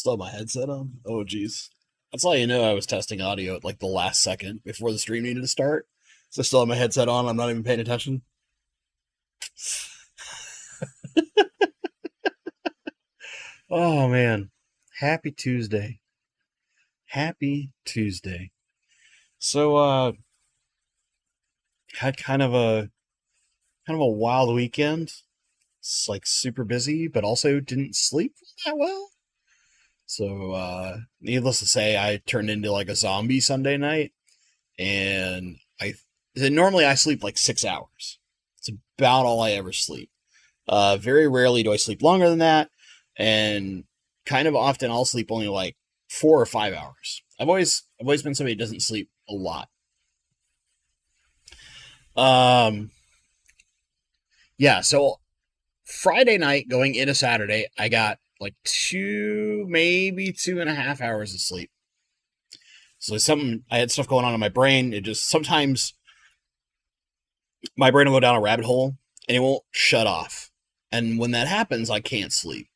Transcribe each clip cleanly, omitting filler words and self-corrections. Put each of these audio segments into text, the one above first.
Still have my headset on? Oh, geez. That's how you know I was testing audio at like the last second before the stream needed to start. So I still have my headset on. I'm not even paying attention. Oh, man. Happy Tuesday. Happy Tuesday. So, had kind of a wild weekend. It's like super busy, but also didn't sleep that well. So, needless to say, I turned into like a zombie Sunday night, and normally I sleep like 6 hours. It's about all I ever sleep. Very rarely do I sleep longer than that, and kind of often I'll sleep only like 4 or 5 hours. I've always been somebody who doesn't sleep a lot. Um, yeah. So Friday night going into Saturday, I got like maybe 2.5 hours of sleep. So I had stuff going on in my brain. It just sometimes my brain will go down a rabbit hole and it won't shut off. And when that happens, I can't sleep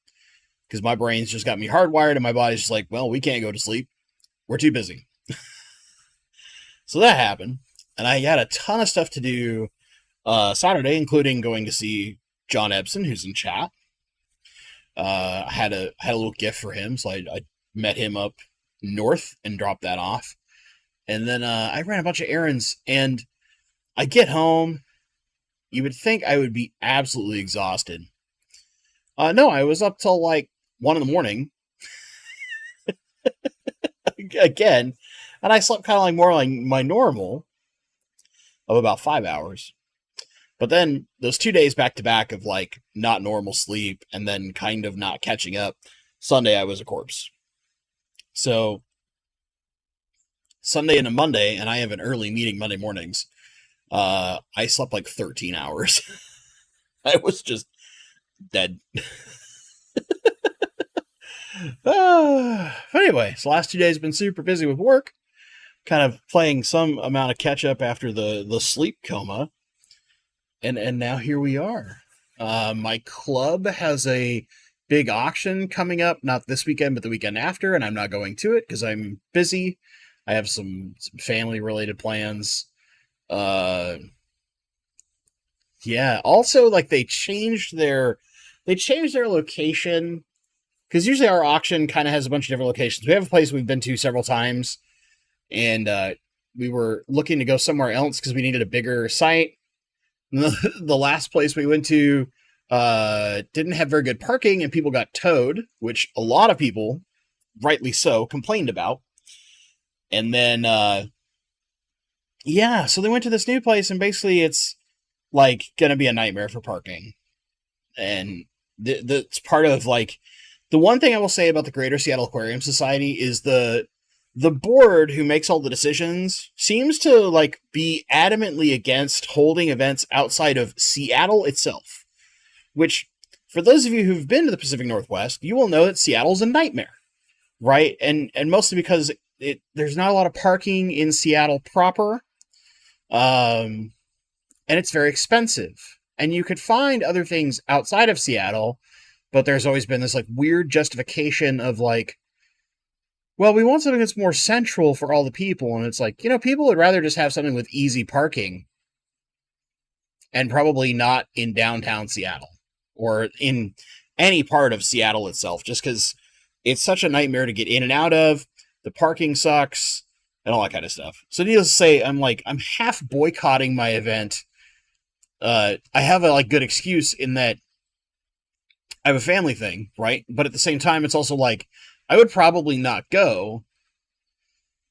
because my brain's just got me hardwired and my body's just like, well, we can't go to sleep. We're too busy. So that happened. And I had a ton of stuff to do Saturday, including going to see John Ebsen, who's in chat. I had a little gift for him, so I met him up north and dropped that off. And then I ran a bunch of errands, and I get home. You would think I would be absolutely exhausted. No, I was up till like 1 in the morning. Again, and I slept kind of like more like my normal of about 5 hours. But then those 2 days back to back of like not normal sleep and then kind of not catching up, Sunday I was a corpse. So Sunday into Monday, and I have an early meeting Monday mornings, I slept like 13 hours. I was just dead. Anyway, so last 2 days have been super busy with work, kind of playing some amount of catch up after the sleep coma. And now here we are. My club has a big auction coming up, not this weekend, but the weekend after, and I'm not going to it because I'm busy. I have some family related plans. Yeah. Also, like they changed their location because usually our auction kind of has a bunch of different locations. We have a place we've been to several times, and we were looking to go somewhere else because we needed a bigger site. The last place we went to didn't have very good parking, and people got towed, which a lot of people, rightly so, complained about. And then, so they went to this new place, and basically it's like going to be a nightmare for parking. And that's part of like the one thing I will say about the Greater Seattle Aquarium Society is the board who makes all the decisions seems to like be adamantly against holding events outside of Seattle itself, which for those of you who've been to the Pacific Northwest, you will know that Seattle's a nightmare, right? And mostly because there's not a lot of parking in Seattle proper. And it's very expensive, and you could find other things outside of Seattle, but there's always been this like weird justification of like, well, we want something that's more central for all the people. And it's like, people would rather just have something with easy parking and probably not in downtown Seattle or in any part of Seattle itself, just because it's such a nightmare to get in and out of. The parking sucks and all that kind of stuff. So needless to say, I'm half boycotting my event. I have a like good excuse in that I have a family thing, right? But at the same time, it's also like, I would probably not go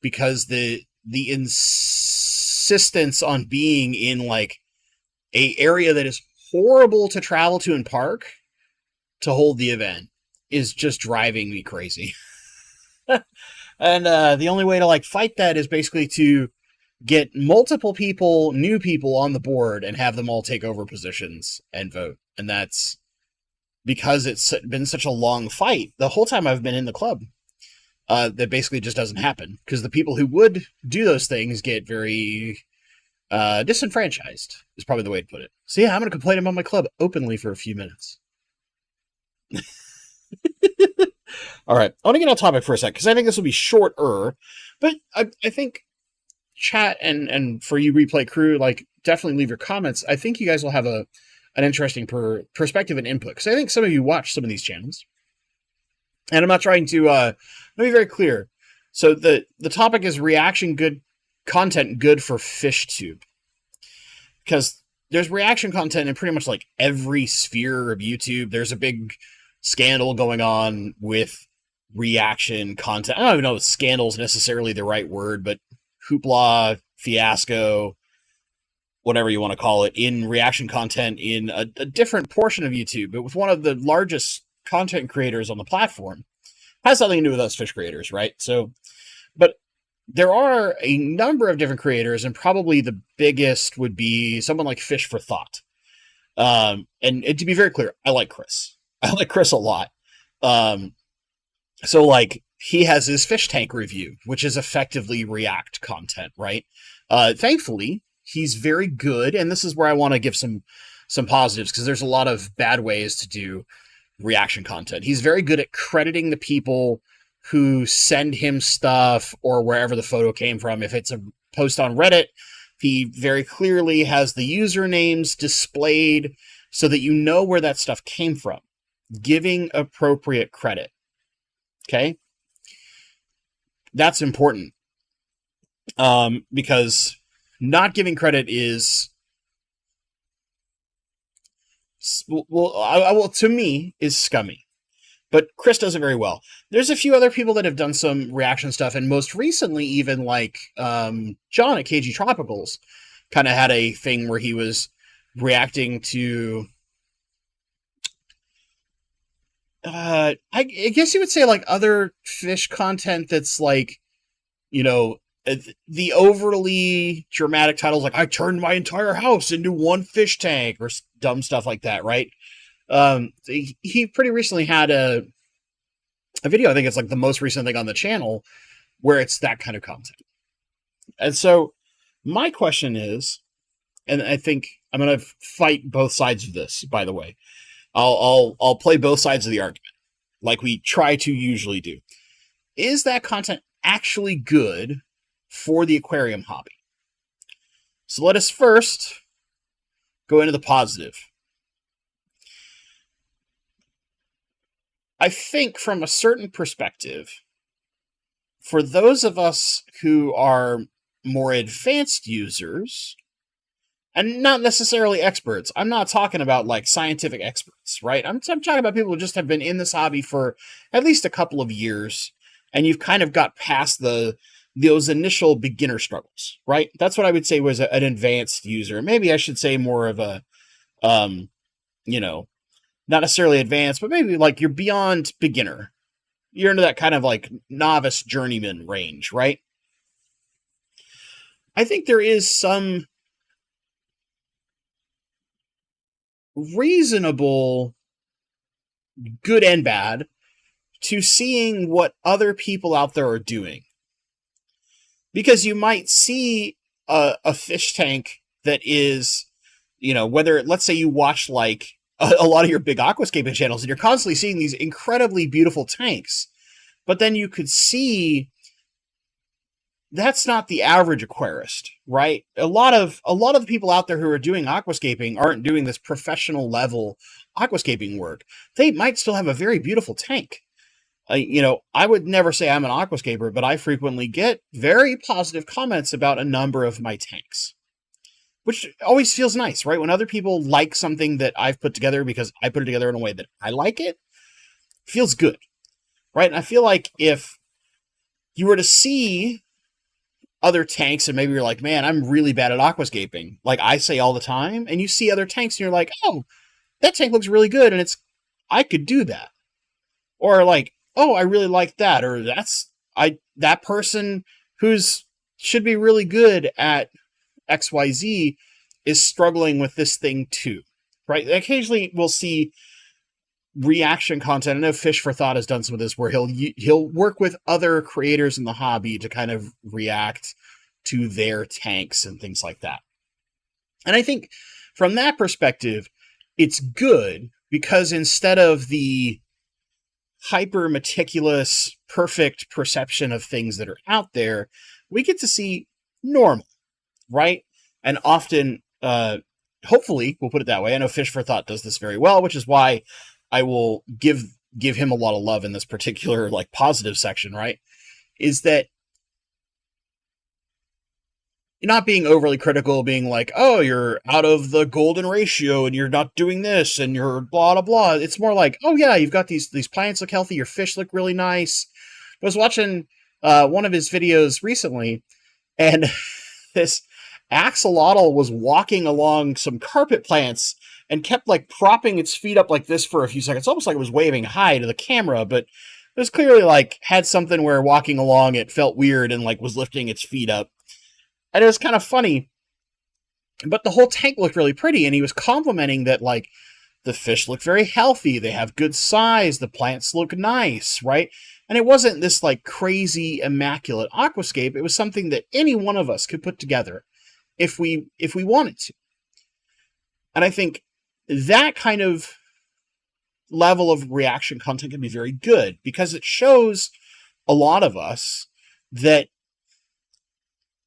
because the insistence on being in like a area that is horrible to travel to and park to hold the event is just driving me crazy. And the only way to like fight that is basically to get multiple people, new people on the board and have them all take over positions and vote. And that's because it's been such a long fight the whole time I've been in the club. That basically just doesn't happen because the people who would do those things get very disenfranchised is probably the way to put it. So yeah, I'm going to complain about my club openly for a few minutes. All right. I want to get on topic for a sec because I think this will be shorter, but I think chat and for you replay crew, like definitely leave your comments. I think you guys will have an interesting perspective and input because I think some of you watch some of these channels, and I'm not trying to let me be very clear. So the topic is reaction good content good for FishTube, because there's reaction content in pretty much like every sphere of YouTube. There's a big scandal going on with reaction content. I don't even know if scandal is necessarily the right word, but hoopla, fiasco, whatever you want to call it, in reaction content in a different portion of YouTube, but with one of the largest content creators on the platform. Has something to do with us fish creators, right? So, but there are a number of different creators, and probably the biggest would be someone like Fish for Thought. And to be very clear, I like Chris. I like Chris a lot. So like he has his fish tank review, which is effectively React content, right? Thankfully, he's very good, and this is where I want to give some positives, because there's a lot of bad ways to do reaction content. He's very good at crediting the people who send him stuff or wherever the photo came from. If it's a post on Reddit, he very clearly has the usernames displayed so that you know where that stuff came from, giving appropriate credit. Okay? That's important. Because not giving credit is, well, to me, is scummy. But Chris does it very well. There's a few other people that have done some reaction stuff, and most recently, even like John at KG Tropicals kind of had a thing where he was reacting to, I guess you would say like other fish content that's like, you know, the overly dramatic titles like "I turned my entire house into one fish tank" or dumb stuff like that, right? He pretty recently had a video, I think it's like the most recent thing on the channel, where it's that kind of content. And so my question is, and I think I'm going to fight both sides of this, by the way. I'll play both sides of the argument, like we try to usually do. Is that content actually good for the aquarium hobby? So let us first go into the positive. I think from a certain perspective, for those of us who are more advanced users, and not necessarily experts, I'm not talking about like scientific experts, right? I'm talking about people who just have been in this hobby for at least a couple of years, and you've kind of got past those initial beginner struggles, right? That's what I would say was an advanced user. Maybe I should say more of a, you know, not necessarily advanced, but maybe like you're beyond beginner. You're into that kind of like novice journeyman range, right? I think there is some reasonable good and bad to seeing what other people out there are doing. Because you might see a fish tank that is, you know, whether, let's say you watch like a lot of your big aquascaping channels, and you're constantly seeing these incredibly beautiful tanks, but then you could see that's not the average aquarist, right? A lot of the people out there who are doing aquascaping aren't doing this professional level aquascaping work. They might still have a very beautiful tank. You know, I would never say I'm an aquascaper, but I frequently get very positive comments about a number of my tanks, which always feels nice, right? When other people like something that I've put together because I put it together in a way that I like it, feels good, right? And I feel like if you were to see other tanks and maybe you're like, man, I'm really bad at aquascaping, like I say all the time, and you see other tanks and you're like, oh, that tank looks really good, and I could do that. Or like, oh, I really like that, or that person who's should be really good at XYZ is struggling with this thing too, right? Occasionally we'll see reaction content. I know Fish for Thought has done some of this where he'll work with other creators in the hobby to kind of react to their tanks and things like that. And I think from that perspective, it's good because instead of the hyper meticulous, perfect perception of things that are out there. We get to see normal, right? And often, hopefully, we'll put it that way. I know Fish for Thought does this very well, which is why I will give him a lot of love in this particular like positive section, right? Is that you're not being overly critical, being like, oh, you're out of the golden ratio and you're not doing this and you're blah blah blah. It's more like, oh yeah, you've got these plants look healthy, your fish look really nice. I was watching one of his videos recently, and this axolotl was walking along some carpet plants and kept like propping its feet up like this for a few seconds, almost like it was waving hi to the camera, but it was clearly like had something where walking along it felt weird and like was lifting its feet up. And it was kind of funny, but the whole tank looked really pretty, and he was complimenting that, like, the fish look very healthy, they have good size, the plants look nice, right? And it wasn't this, like, crazy, immaculate aquascape. It was something that any one of us could put together if we wanted to. And I think that kind of level of reaction content can be very good, because it shows a lot of us that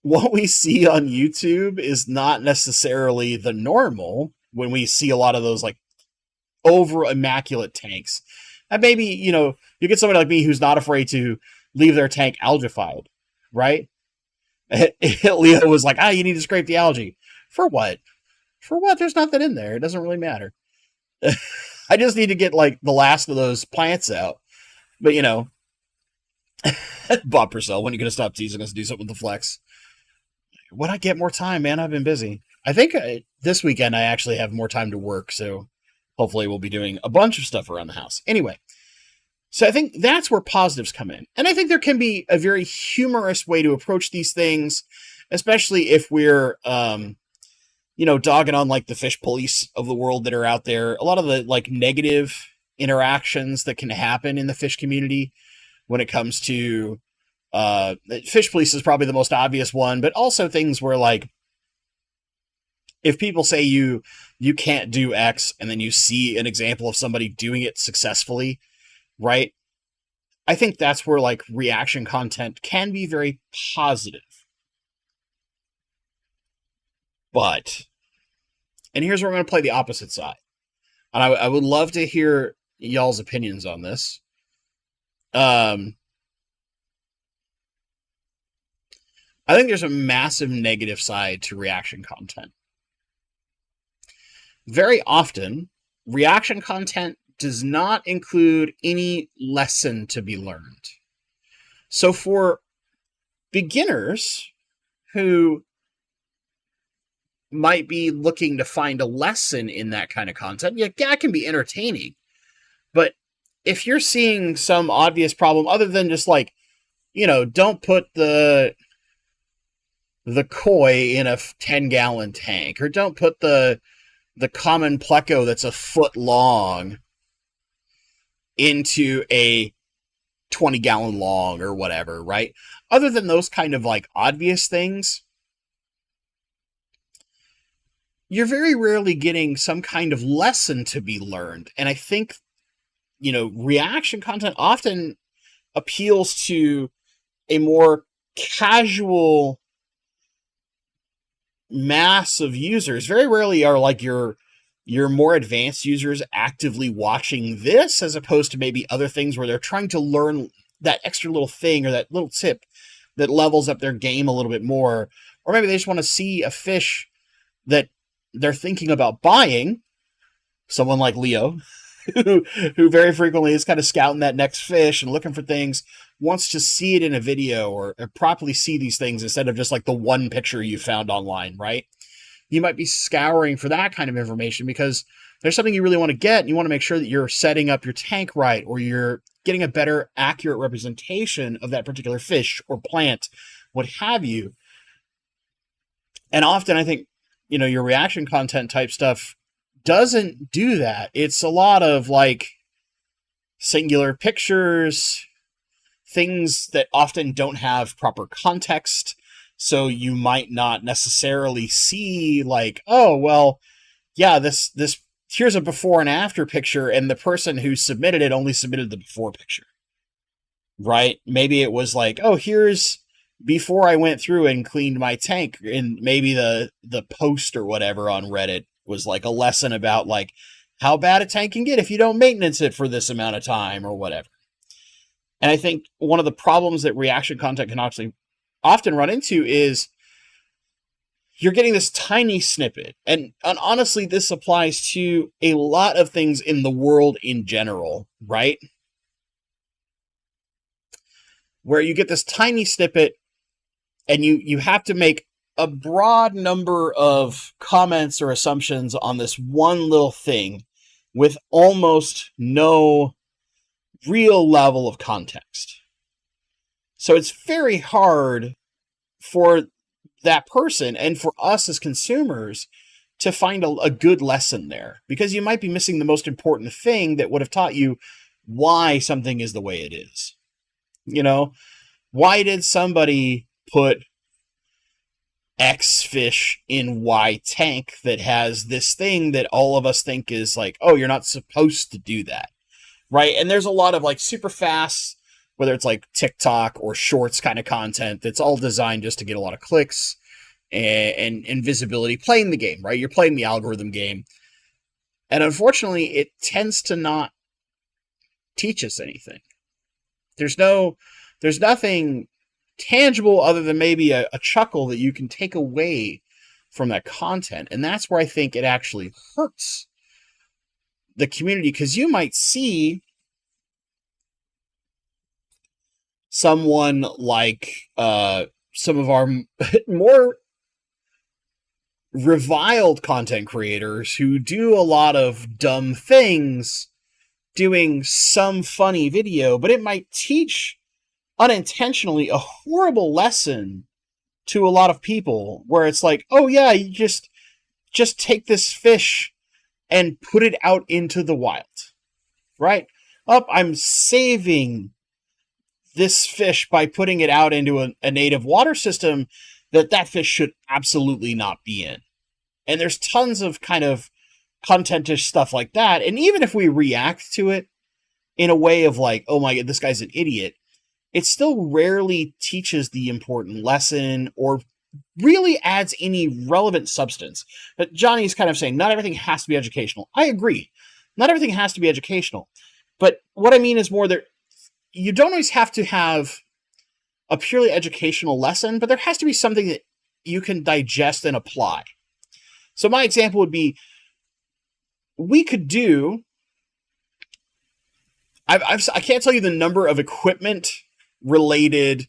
what we see on YouTube is not necessarily the normal when we see a lot of those like over immaculate tanks. And maybe, you get somebody like me who's not afraid to leave their tank algified, right? Leo was like, you need to scrape the algae. For what? For what? There's nothing in there. It doesn't really matter. I just need to get like the last of those plants out. But Bob Purcell, when are you going to stop teasing us to do something with the flex? When I get more time, man, I've been busy. I think this weekend I actually have more time to work, so hopefully we'll be doing a bunch of stuff around the house. Anyway, so I think that's where positives come in. And I think there can be a very humorous way to approach these things, especially if we're, dogging on like the fish police of the world that are out there. A lot of the like negative interactions that can happen in the fish community when it comes to fish police is probably the most obvious one, but also things where like if people say you can't do X and then you see an example of somebody doing it successfully, right? I think that's where like reaction content can be very positive. But, and here's where I'm going to play the opposite side. And I would love to hear y'all's opinions on this. I think there's a massive negative side to reaction content. Very often, reaction content does not include any lesson to be learned. So for beginners who might be looking to find a lesson in that kind of content, yeah, that can be entertaining. But if you're seeing some obvious problem, other than just like, don't put the koi in a 10-gallon tank, or don't put the common pleco that's a foot long into a 20-gallon long or whatever, right? Other than those kind of like obvious things, you're very rarely getting some kind of lesson to be learned. And I think, reaction content often appeals to a more casual mass of users. Very rarely are like your more advanced users actively watching this, as opposed to maybe other things where they're trying to learn that extra little thing or that little tip that levels up their game a little bit more. Or maybe they just want to see a fish that they're thinking about buying. Someone like Leo, who very frequently is kind of scouting that next fish and looking for things, wants to see it in a video or properly see these things instead of just like the one picture you found online, right? You might be scouring for that kind of information because there's something you really want to get, and you want to make sure that you're setting up your tank right, or you're getting a better, accurate representation of that particular fish or plant, what have you. And often I think, your reaction content type stuff doesn't do that. It's a lot of like singular pictures, things that often don't have proper context. So you might not necessarily see like, oh, well, yeah, this here's a before and after picture, and the person who submitted it only submitted the before picture, right? Maybe it was like, oh, here's before I went through and cleaned my tank, and maybe the post or whatever on Reddit was like a lesson about like how bad a tank can get if you don't maintenance it for this amount of time or whatever. And I think one of the problems that reaction content can actually often run into is you're getting this tiny snippet. And honestly, this applies to a lot of things in the world in general, right? Where you get this tiny snippet and you have to make a broad number of comments or assumptions on this one little thing with almost no real level of context. So it's very hard for that person and for us as consumers to find a good lesson there, because you might be missing the most important thing that would have taught you why something is the way it is. You know, why did somebody put X fish in Y tank that has this thing that all of us think is like, oh, you're not supposed to do that, right? And there's a lot of like super fast, whether it's like TikTok or shorts kind of content that's all designed just to get a lot of clicks and visibility playing the game, right? You're playing the algorithm game. And unfortunately, it tends to not teach us anything. There's nothing tangible other than maybe a chuckle that you can take away from that content. And that's where I think it actually hurts the community, because you might see someone like some of our more reviled content creators who do a lot of dumb things doing some funny video, but it might teach unintentionally a horrible lesson to a lot of people, where it's like, oh yeah, you just take this fish and put it out into the wild, right? I'm saving this fish by putting it out into a native water system that fish should absolutely not be in. And there's tons of kind of contentious stuff like that. And even if we react to it in a way of like, oh my God, this guy's an idiot, it still rarely teaches the important lesson or really adds any relevant substance. But Johnny's kind of saying not everything has to be educational. I agree. Not everything has to be educational. But what I mean is more that you don't always have to have a purely educational lesson, but there has to be something that you can digest and apply. So my example would be, we could do, I can't tell you the number of equipment related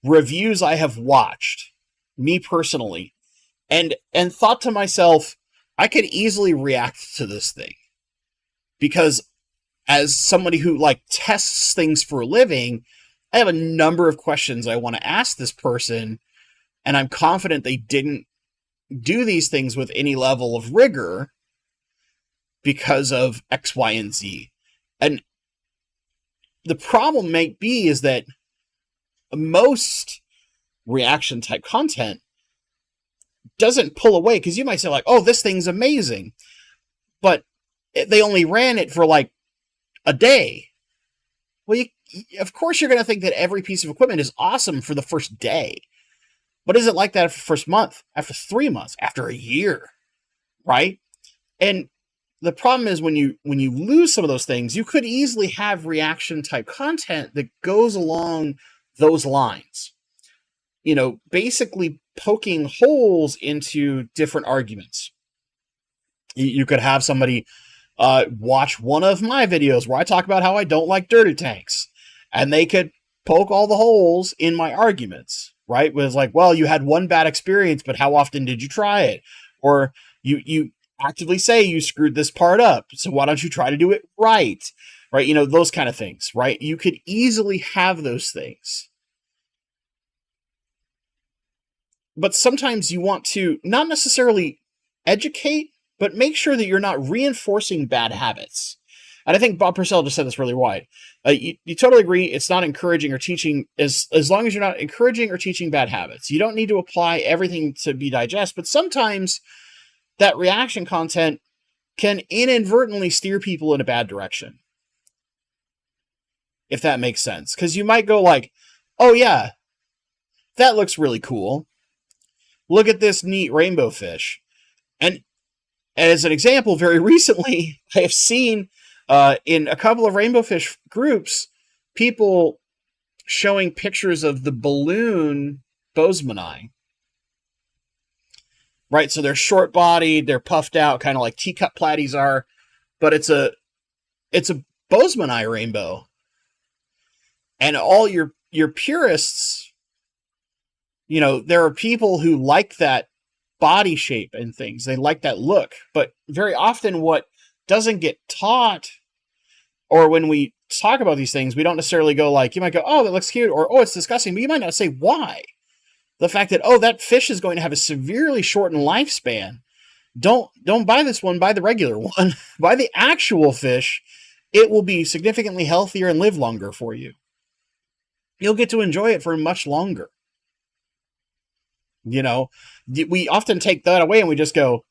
reviews I have watched, me personally, and thought to myself, I could easily react to this thing, because as somebody who like tests things for a living, I have a number of questions I want to ask this person, and I'm confident they didn't do these things with any level of rigor because of X, Y, and Z. And the problem might be is that most reaction type content doesn't pull away, because you might say like, oh, this thing's amazing, but they only ran it for like a day. Well, of course you're going to think that every piece of equipment is awesome for the first day. But is it like that after the first month, after 3 months, after a year, right? And the problem is when you lose some of those things, you could easily have reaction type content that goes along those lines. You know, basically poking holes into different arguments. You could have somebody watch one of my videos where I talk about how I don't like dirty tanks, and they could poke all the holes in my arguments, right? It was like, well, you had one bad experience, but how often did you try it? Or you actively say you screwed this part up, so why don't you try to do it right? Right? You know, those kind of things, right? You could easily have those things. But sometimes you want to not necessarily educate, but make sure that you're not reinforcing bad habits. And I think Bob Purcell just said this really wide. You totally agree. It's not encouraging or teaching, as long as you're not encouraging or teaching bad habits. You don't need to apply everything to be digest, but sometimes that reaction content can inadvertently steer people in a bad direction. If that makes sense. Because you might go like, oh yeah, that looks really cool. Look at this neat rainbow fish. And as an example, very recently, I have seen in a couple of rainbow fish groups, people showing pictures of the balloon bozemanii. Right, so they're short-bodied, they're puffed out, kind of like teacup platies are, but it's a bozemanii rainbow. And all your purists, there are people who like that body shape and things. They like that look. But very often what doesn't get taught, or when we talk about these things, we don't necessarily go like, you might go, oh, that looks cute, or oh, it's disgusting, but you might not say why. The fact that, oh, that fish is going to have a severely shortened lifespan. Don't buy this one, buy the regular one. Buy the actual fish. It will be significantly healthier and live longer for you. You'll get to enjoy it for much longer. We often take that away and we just go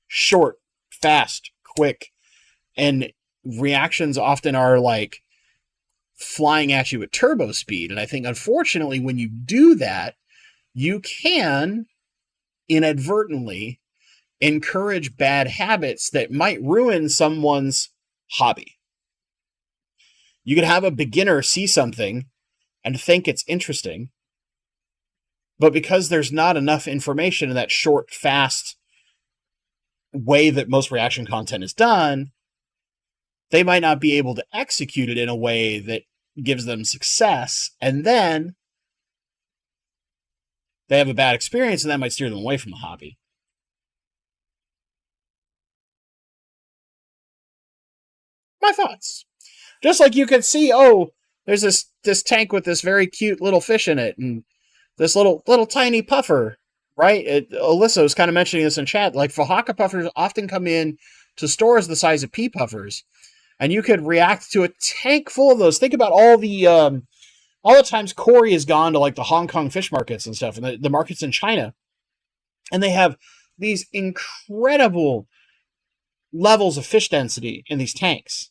short, fast, quick. And reactions often are like flying at you at turbo speed. And I think, unfortunately, when you do that, you can inadvertently encourage bad habits that might ruin someone's hobby. You could have a beginner see something and think it's interesting, but because there's not enough information in that short, fast way that most reaction content is done, they might not be able to execute it in a way that gives them success, and then they have a bad experience, and that might steer them away from the hobby. My thoughts. Just like you could see, oh, there's this tank with this very cute little fish in it, and this little tiny puffer, right? Alyssa was kind of mentioning this in chat. Like, Fahaka puffers often come in to stores the size of pea puffers, and you could react to a tank full of those. Think about all the times Corey has gone to like the Hong Kong fish markets and stuff, and the markets in China, and they have these incredible levels of fish density in these tanks.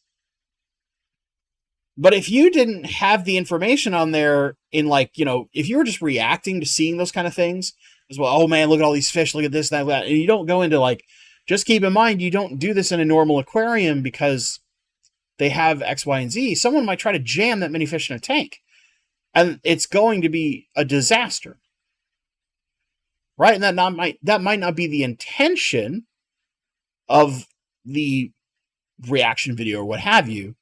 But if you didn't have the information on there in if you were just reacting to seeing those kind of things as well, oh man, look at all these fish, look at this, that, and you don't go into just keep in mind, you don't do this in a normal aquarium because they have X, Y, and Z. Someone might try to jam that many fish in a tank, and it's going to be a disaster. Right? And that might not be the intention of the reaction video or what have you,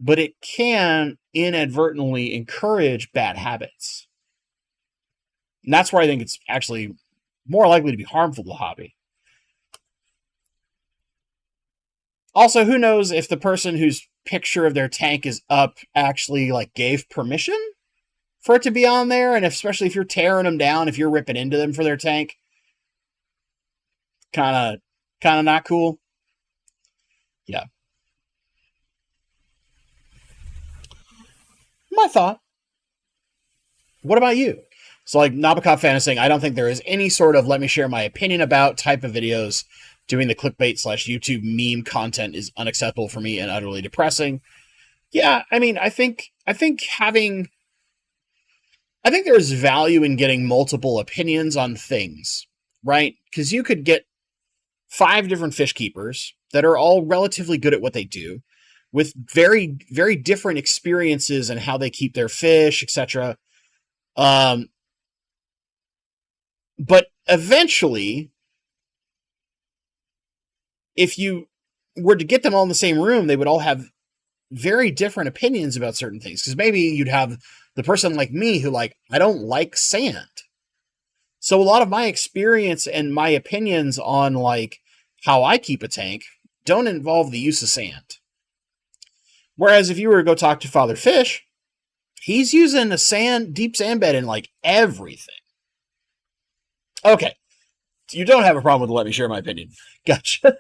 but it can inadvertently encourage bad habits. And that's where I think it's actually more likely to be harmful to the hobby. Also, who knows if the person whose picture of their tank is up actually gave permission for it to be on there, and especially if you're tearing them down, if you're ripping into them for their tank, kind of not cool. Yeah. My thought. What about you? So Nabokov fan is saying, I don't think there is any sort of let me share my opinion about type of videos. Doing the clickbait / YouTube meme content is unacceptable for me and utterly depressing. Yeah, I mean, I think there's value in getting multiple opinions on things, right? Because you could get 5 different fish keepers that are all relatively good at what they do, with very, very different experiences and how they keep their fish, etc. But eventually, if you were to get them all in the same room, they would all have very different opinions about certain things. Because maybe you'd have the person like me who I don't like sand. So a lot of my experience and my opinions on how I keep a tank don't involve the use of sand. Whereas if you were to go talk to Father Fish, he's using a deep sand bed in everything. Okay. You don't have a problem with let me share my opinion. Gotcha.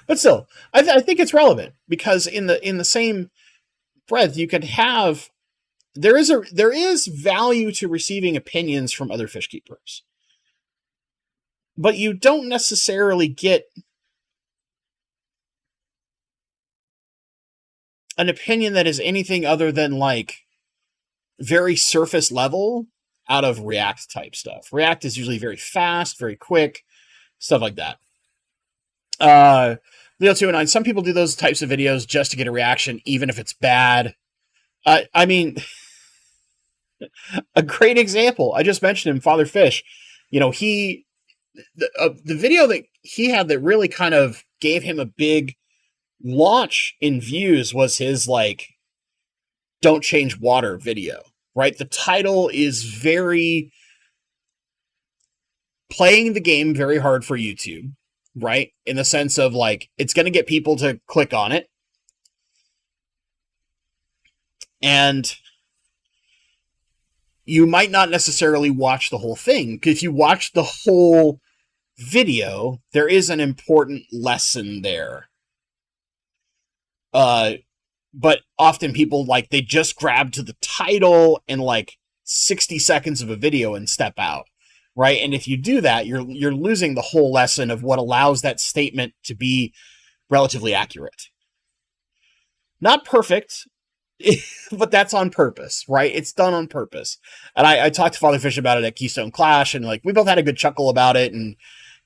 But still, I think it's relevant because in the same breath, you could have there is value to receiving opinions from other fish keepers. but you don't necessarily get an opinion that is anything other than like very surface level out of React type stuff. React is usually very fast, very quick, stuff like that. Leo 209, some people do those types of videos just to get a reaction, even if it's bad. I mean, a great example, I just mentioned him, Father Fish. You know, the video that he had that really kind of gave him a big launch in views was his, like, don't change water video, right? The title is very playing the game very hard for YouTube, right? In the sense of, like, it's going to get people to click on it. And you might not necessarily watch the whole thing, because if you watch the whole video, there is an important lesson there. But often people, like, they just grab to the title and like 60 seconds of a video and step out, right? And if you do that, you're losing the whole lesson of what allows that statement to be relatively accurate. Not perfect, but that's on purpose, right? It's done on purpose. And I talked to Father Fish about it at Keystone Clash, and like we both had a good chuckle about it. And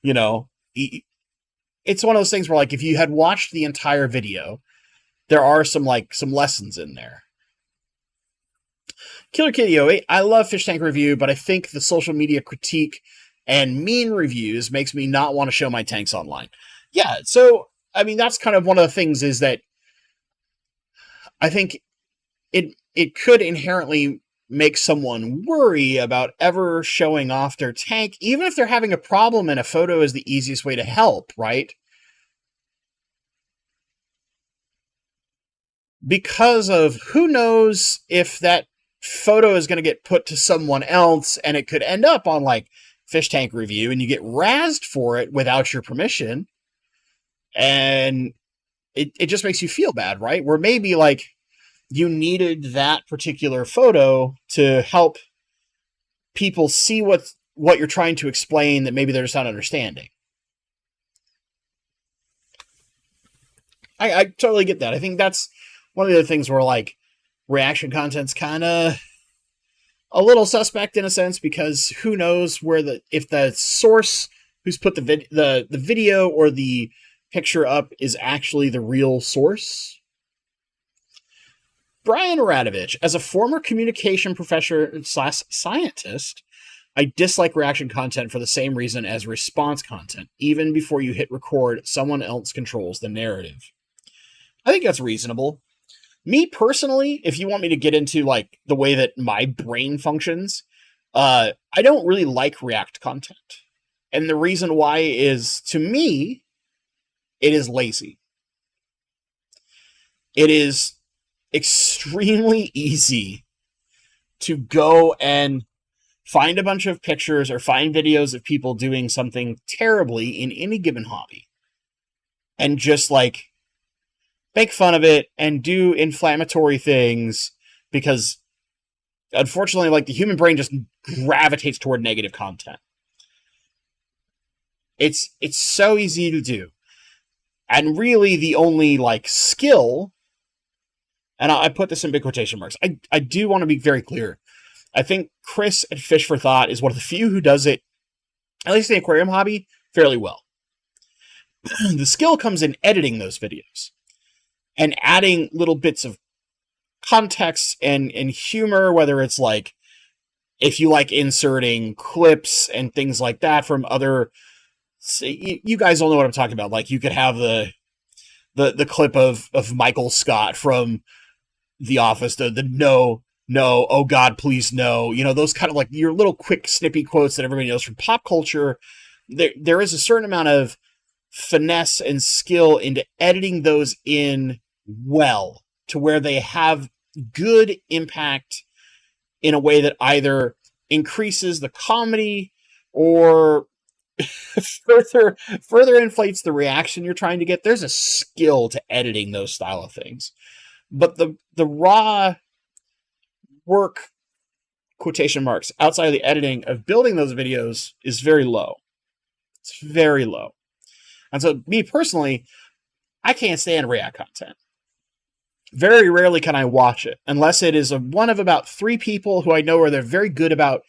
you know, it's one of those things where, like, if you had watched the entire video, there are some lessons in there. Killer Kitty 08, I love Fish Tank Review, but I think the social media critique and mean reviews makes me not want to show my tanks online. Yeah, so I mean, that's kind of one of the things, is that I think it could inherently make someone worry about ever showing off their tank, even if they're having a problem and a photo is the easiest way to help, right? Because of who knows if that photo is going to get put to someone else, and it could end up on like Fish Tank Review and you get razzed for it without your permission. And it just makes you feel bad, right? Where maybe like you needed that particular photo to help people see what you're trying to explain that maybe they're just not understanding. I totally get that. I think that's one of the things where, like, reaction content's kind of a little suspect in a sense, because who knows if the source who's put the video or the picture up is actually the real source. Brian Radovich, as a former communication professor / scientist, I dislike reaction content for the same reason as response content. Even before you hit record, someone else controls the narrative. I think that's reasonable. Me personally, if you want me to get into like the way that my brain functions, I don't really like react content. And the reason why is, to me, it is lazy. It is extremely easy to go and find a bunch of pictures or find videos of people doing something terribly in any given hobby and just like make fun of it and do inflammatory things, because unfortunately, like, the human brain just gravitates toward negative content. It's so easy to do. And really the only like skill, and I put this in big quotation marks, I do want to be very clear. I think Chris at Fish for Thought is one of the few who does it, at least in the aquarium hobby, fairly well. The skill comes in editing those videos and adding little bits of context and humor, whether it's like, if you like inserting clips and things like that from other, you guys all know what I'm talking about. Like, you could have the clip of Michael Scott from The Office, the no, oh God, please no. You know, those kind of like your little quick snippy quotes that everybody knows from pop culture. There is a certain amount of finesse and skill into editing those in well to where they have good impact in a way that either increases the comedy or further inflates the reaction you're trying to get. There's a skill to editing those style of things. But the raw work, quotation marks, outside of the editing of building those videos is very low. It's very low. And so, me personally, I can't stand React content. Very rarely can I watch it, unless it is one of about 3 people who I know are they're very good about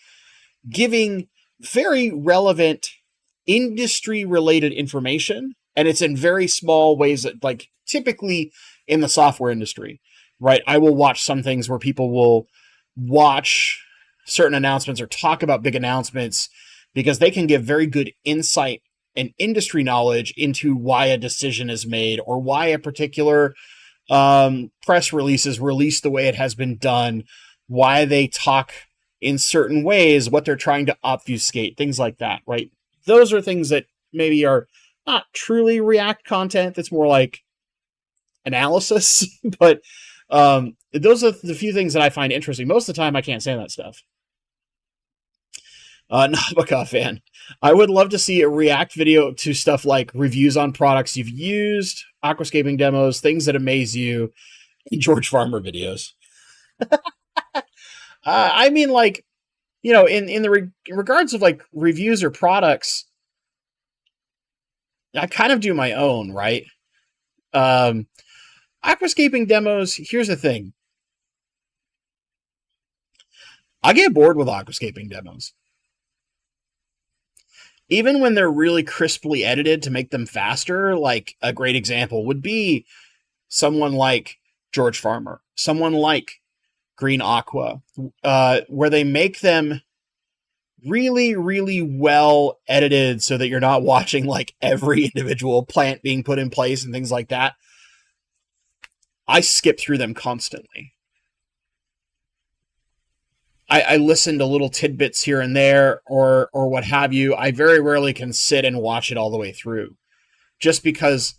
giving very relevant industry-related information, and it's in very small ways, that, like typically in the software industry, right? I will watch some things where people will watch certain announcements or talk about big announcements because they can give very good insight and industry knowledge into why a decision is made or why a particular press release is released the way it has been done, why they talk in certain ways, what they're trying to obfuscate, things like that, right? Those are things that maybe are not truly React content. That's more like analysis, but those are the few things that I find interesting. Most of the time, I can't stand that stuff. Nabaka fan. I would love to see a React video to stuff like reviews on products you've used, aquascaping demos, things that amaze you, and George Farmer videos. I mean, like, you know, in regards of like reviews or products, I kind of do my own, right? Aquascaping demos, here's the thing. I get bored with aquascaping demos. Even when they're really crisply edited to make them faster, like a great example would be someone like George Farmer, someone like Green Aqua, where they make them really, really well edited so that you're not watching like every individual plant being put in place and things like that. I skip through them constantly. I listen to little tidbits here and there or what have you. I very rarely can sit and watch it all the way through, just because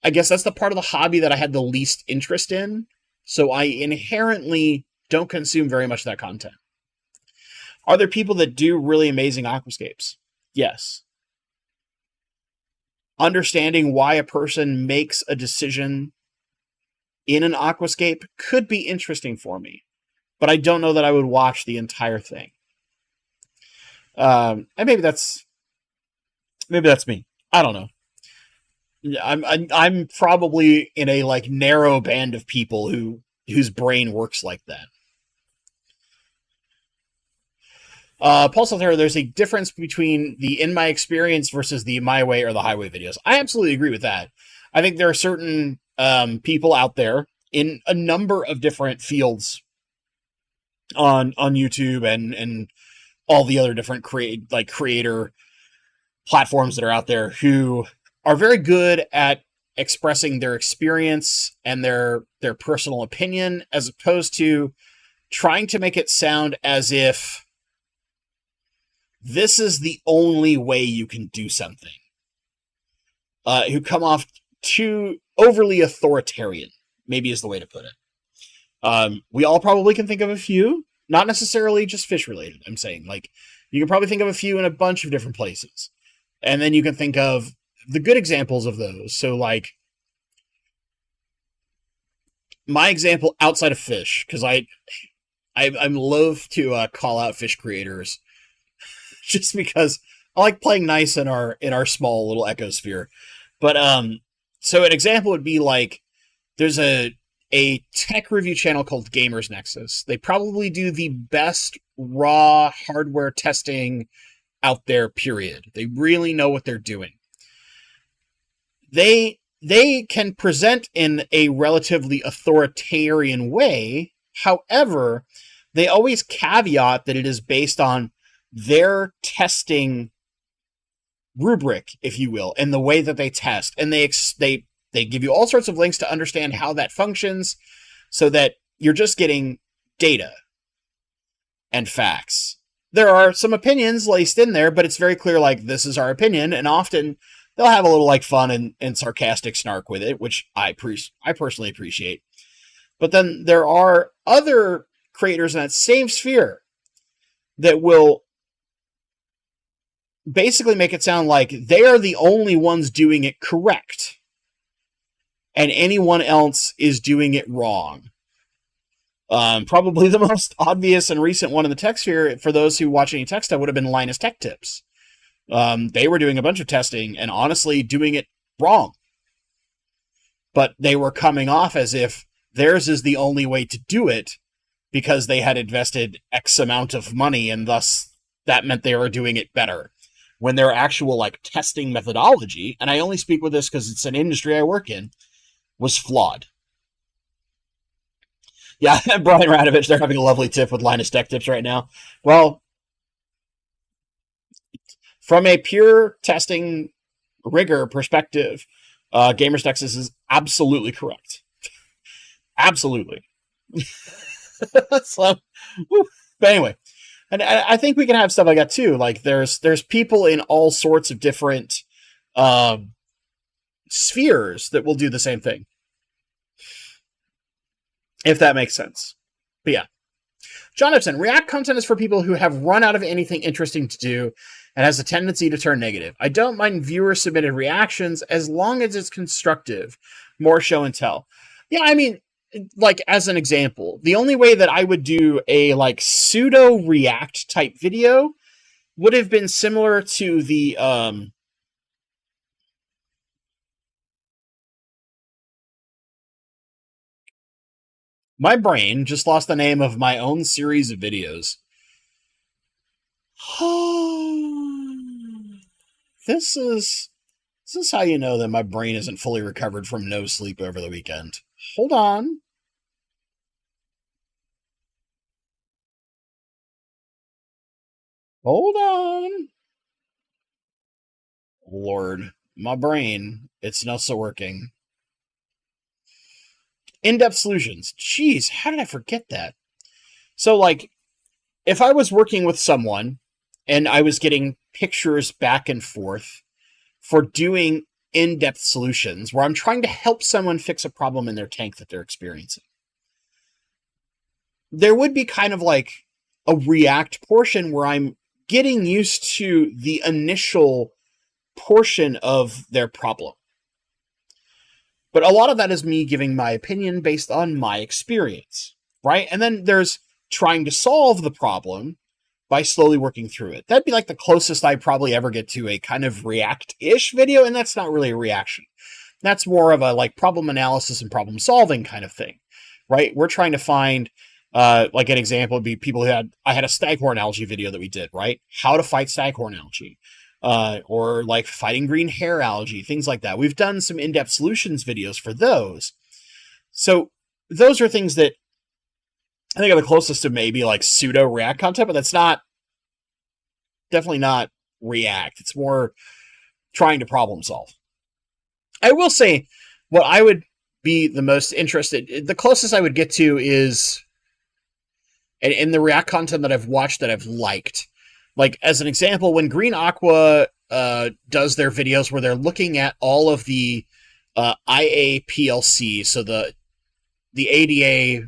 I guess that's the part of the hobby that I had the least interest in. So I inherently don't consume very much of that content. Are there people that do really amazing aquascapes? Yes. Understanding why a person makes a decision in an aquascape could be interesting for me, but I don't know that I would watch the entire thing. And maybe that's me. I don't know. I'm probably in a like narrow band of people whose brain works like that. Paul Saltero, there's a difference between the in my experience versus the my way or the highway videos. I absolutely agree with that. I think there are certain people out there in a number of different fields on YouTube and all the other different creator platforms that are out there who are very good at expressing their experience and their personal opinion, as opposed to trying to make it sound as if this is the only way you can do something. Who come off too overly authoritarian, maybe is the way to put it. We all probably can think of a few, not necessarily just fish related. I'm saying, like, you can probably think of a few in a bunch of different places. And then you can think of the good examples of those. So, like, my example outside of fish, because I'm loath to call out fish creators, just because I like playing nice in our small little ecosphere. But so an example would be like, there's a tech review channel called Gamers Nexus. They probably do the best raw hardware testing out there, period. They really know what they're doing. They can present in a relatively authoritarian way. However, they always caveat that it is based on their testing rubric, if you will, and the way that they test. And they give you all sorts of links to understand how that functions, so that you're just getting data and facts. There are some opinions laced in there, but it's very clear, like, this is our opinion, and often they'll have a little like fun and sarcastic snark with it, which I personally appreciate. But then there are other creators in that same sphere that will basically make it sound like they are the only ones doing it correct, and anyone else is doing it wrong. Probably the most obvious and recent one in the tech sphere, for those who watch any tech stuff, would have been Linus Tech Tips. They were doing a bunch of testing and honestly doing it wrong. But they were coming off as if theirs is the only way to do it because they had invested X amount of money and thus that meant they were doing it better. When their actual like testing methodology, and I only speak with this because it's an industry I work in, was flawed. Yeah, Brian Radovich, they're having a lovely tip with Linus Tech Tips right now. Well, from a pure testing rigor perspective, Gamers Nexus is absolutely correct. Absolutely. So, but anyway, and I think we can have stuff like that too. Like there's people in all sorts of different spheres that will do the same thing. If that makes sense. But yeah. John Epson, React content is for people who have run out of anything interesting to do and has a tendency to turn negative. I don't mind viewer-submitted reactions as long as it's constructive. More show and tell. Yeah, I mean, like, as an example, the only way that I would do a, like, pseudo-react type video would have been similar to the, my brain just lost the name of my own series of videos. This is how you know that my brain isn't fully recovered from no sleep over the weekend. Hold on. Hold on. Lord, my brain, it's not so working. In-depth solutions. Jeez, how did I forget that? So, like, if I was working with someone and I was getting pictures back and forth for doing in-depth solutions where I'm trying to help someone fix a problem in their tank that they're experiencing, there would be kind of like a React portion where I'm getting used to the initial portion of their problem. But a lot of that is me giving my opinion based on my experience, right? And then there's trying to solve the problem by slowly working through it. That'd be like the closest I probably ever get to a kind of React-ish video, and that's not really a reaction. That's more of a like problem analysis and problem solving kind of thing, right? We're trying to find, like an example would be people who I had a staghorn algae video that we did, right? How to fight staghorn algae. Or like fighting green hair algae, things like that. We've done some in-depth solutions videos for those. So those are things that I think are the closest to maybe like pseudo React content, but that's definitely not React. It's more trying to problem solve. I will say what I would be the most interested, the closest I would get to is in the React content that I've watched that I've liked. Like, as an example, when Green Aqua does their videos where they're looking at all of the IAPLC, so the ADA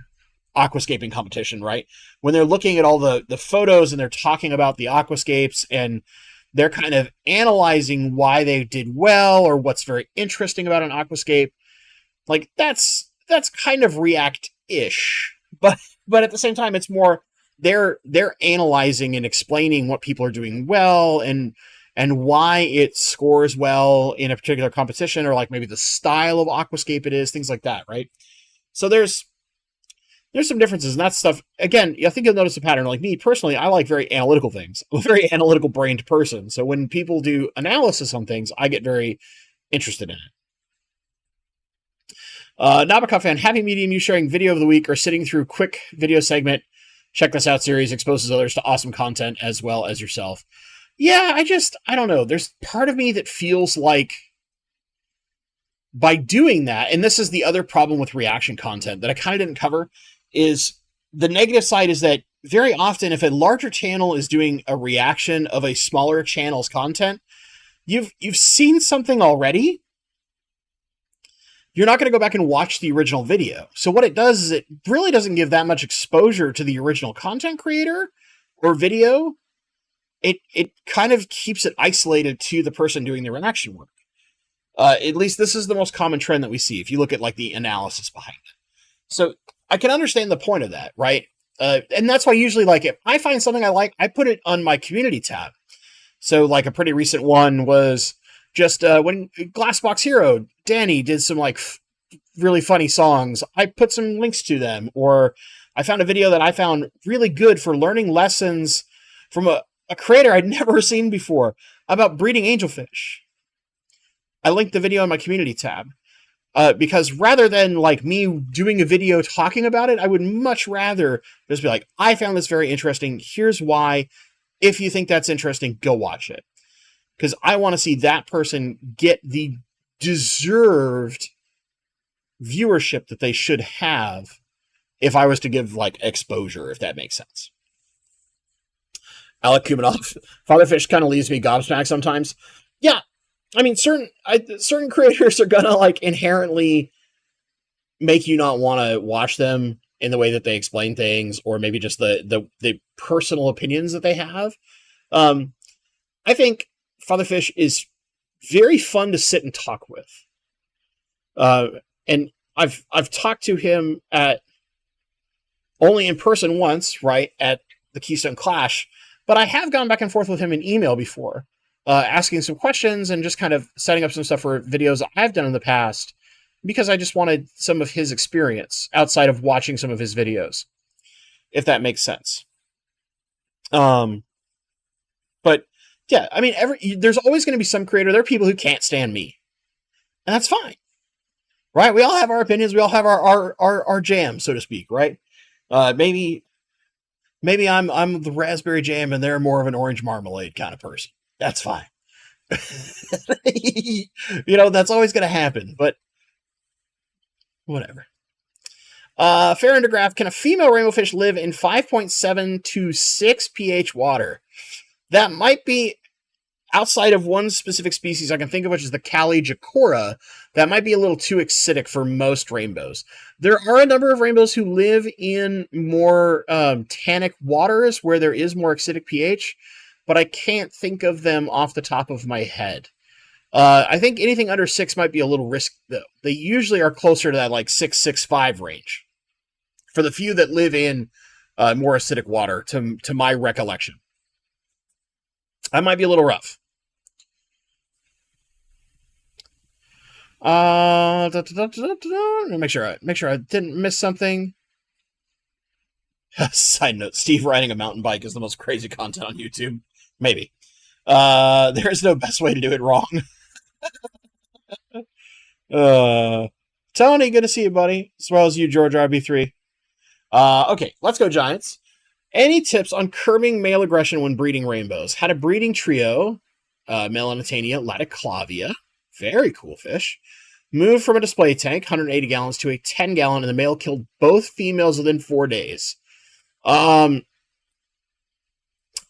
aquascaping competition, right? When they're looking at all the photos and they're talking about the aquascapes and they're kind of analyzing why they did well or what's very interesting about an aquascape, like, that's kind of React-ish. But at the same time, it's more... They're analyzing and explaining what people are doing well and why it scores well in a particular competition, or like maybe the style of aquascape it is, things like that, right? So there's some differences, and that stuff, again, I think you'll notice a pattern. Like me personally, I like very analytical things. I'm a very analytical brained person. So when people do analysis on things, I get very interested in it. Nabokov fan, happy medium, you sharing video of the week or sitting through quick video segment. Check This Out series exposes others to awesome content as well as yourself. Yeah, I don't know. There's part of me that feels like by doing that, and this is the other problem with reaction content that I kind of didn't cover, is the negative side is that very often if a larger channel is doing a reaction of a smaller channel's content, you've seen something already. You're not going to go back and watch the original video. So what it does is it really doesn't give that much exposure to the original content creator or video. It kind of keeps it isolated to the person doing the reaction work. At least this is the most common trend that we see if you look at like the analysis behind it. So I can understand the point of that, right? And that's why usually, like, if I find something I like, I put it on my community tab. So, like, a pretty recent one was just when Glassbox Hero, Danny did some, like, really funny songs. I put some links to them. Or I found a video that I found really good for learning lessons from a creator I'd never seen before about breeding angelfish. I linked the video in my community tab. Because rather than like me doing a video talking about it, I would much rather just be like, I found this very interesting. Here's why. If you think that's interesting, go watch it. Because I want to see that person get the deserved viewership that they should have if I was to give like exposure, if that makes sense. Alec Kumanov, Fatherfish kind of leaves me gobsmacked sometimes. Yeah, I mean, certain creators are gonna like inherently make you not want to watch them in the way that they explain things, or maybe just the personal opinions that they have. I think Fatherfish is very fun to sit and talk with. And I've talked to him at only in person once, right, at the Keystone Clash, but I have gone back and forth with him in email before, asking some questions and just kind of setting up some stuff for videos I've done in the past, because I just wanted some of his experience outside of watching some of his videos, if that makes sense. But yeah, I mean, there's always going to be some creator. There are people who can't stand me, and that's fine, right? We all have our opinions. We all have our jam, so to speak, right? Maybe I'm the raspberry jam and they're more of an orange marmalade kind of person. That's fine. That's always going to happen, but whatever. Fair Undergraph, can a female rainbow fish live in 5.7 to 6 pH water? That might be outside of one specific species I can think of, which is the Cali jacora. That might be a little too acidic for most rainbows. There are a number of rainbows who live in more tannic waters where there is more acidic pH, but I can't think of them off the top of my head. I think anything under 6 might be a little risky, though. They usually are closer to that like 6.5 range for the few that live in more acidic water, to my recollection. That might be a little rough. Make sure I didn't miss something. Side note, Steve riding a mountain bike is the most crazy content on YouTube. Maybe. There is no best way to do it wrong. Tony, good to see you, buddy. As well as you, George RB3. Okay, let's go, Giants. Any tips on curbing male aggression when breeding rainbows? Had a breeding trio, Melanitania laticlavia. Very cool fish. Moved from a display tank, 180 gallons, to a 10 gallon, and the male killed both females within 4 days. I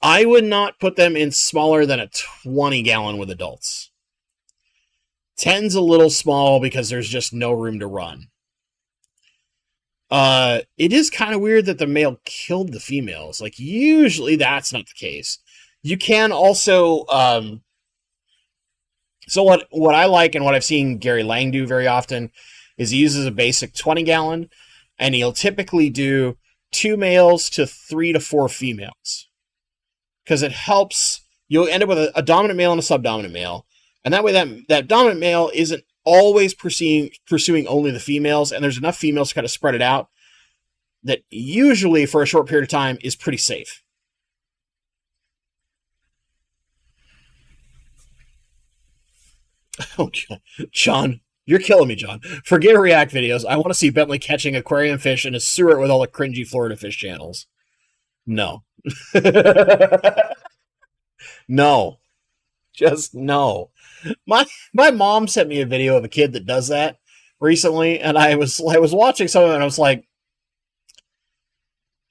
would not put them in smaller than a 20 gallon with adults. 10's a little small because there's just no room to run. It is kind of weird that the male killed the females. Like, usually that's not the case. You can also, so what I like and what I've seen Gary Lang do very often is he uses a basic 20 gallon, and he'll typically do 2 males to 3 to 4 females. Because it helps, you'll end up with a dominant male and a subdominant male. And that way that dominant male isn't always pursuing only the females, and there's enough females to kind of spread it out that usually for a short period of time is pretty safe. Oh, John, you're killing me, John. Forget React videos. I want to see Bentley catching aquarium fish in a sewer with all the cringy Florida fish channels. No. No. Just no. My mom sent me a video of a kid that does that recently, and I was watching some of it, and I was like,